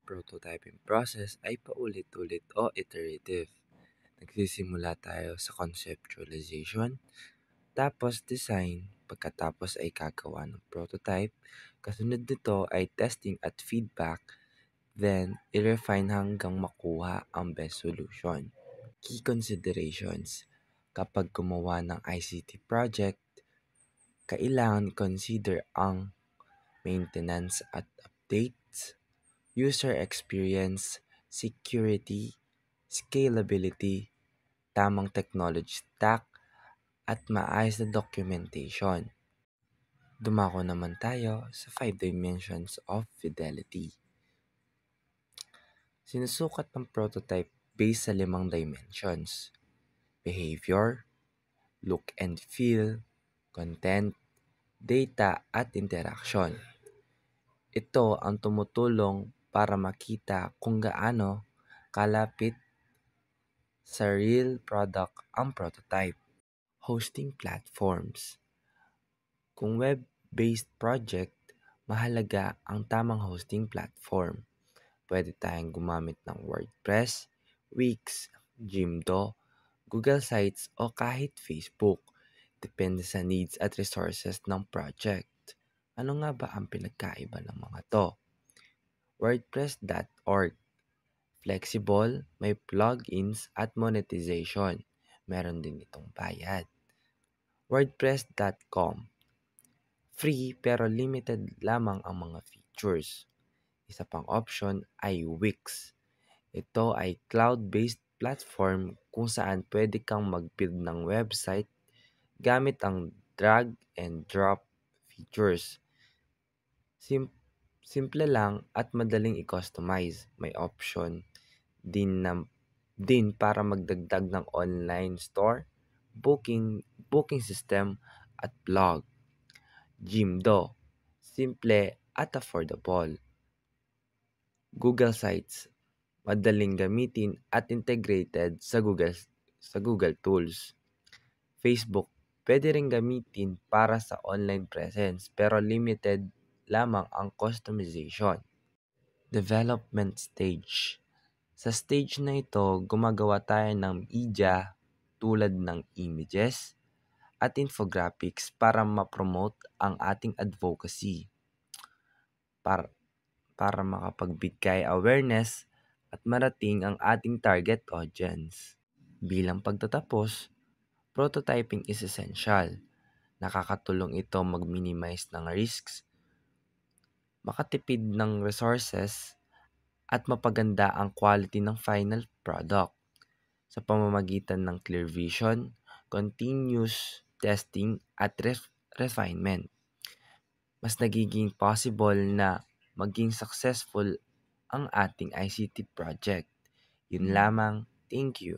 prototyping process ay paulit-ulit o iterative. Nagsisimula tayo sa conceptualization, tapos design, pagkatapos ay gagawa ng prototype, kasunod nito ay testing at feedback, then i-refine hanggang makuha ang best solution. Key considerations: kapag gumawa ng ICT project, kailangan consider ang maintenance at updates, user experience, security, scalability, tamang technology stack, at maayos na documentation. Dumako naman tayo sa 5 dimensions of fidelity. Sinusukat ng prototype based sa 5 dimensions: behavior, look and feel, content, data, at interaction. Ito ang tumutulong para makita kung gaano kalapit sa real product ang prototype. Hosting platforms. Kung web-based project, mahalaga ang tamang hosting platform. Pwede tayong gumamit ng WordPress, Wix, Jimdo, Google Sites o kahit Facebook. Depende sa needs at resources ng project. Ano nga ba ang pinagkaiba ng mga to? WordPress.org. Flexible, may plugins at monetization. Meron din itong bayad. WordPress.com. Free pero limited lamang ang mga features. Isa pang option ay Wix. Ito ay cloud-based platform kung saan pwede kang mag-build ng website gamit ang drag and drop features. Simple lang at madaling i-customize. May option din para magdagdag ng online store, booking system at blog. Jimdo, simple at affordable. Google Sites, madaling gamitin at integrated sa Google Tools. Facebook, pwede rin gamitin para sa online presence pero limited lamang ang customization. Development stage. Sa stage na ito, gumagawa tayo ng media tulad ng images at infographics para ma-promote ang ating advocacy. Para makapagbigay awareness at marating ang ating target audience. Bilang pagtatapos, prototyping is essential. Nakakatulong ito mag-minimize ng risks, makatipid ng resources, at mapaganda ang quality ng final product sa pamamagitan ng clear vision, continuous testing at refinement. Mas nagiging possible na maging successful ang ating ICT project. Yun lamang. Thank you.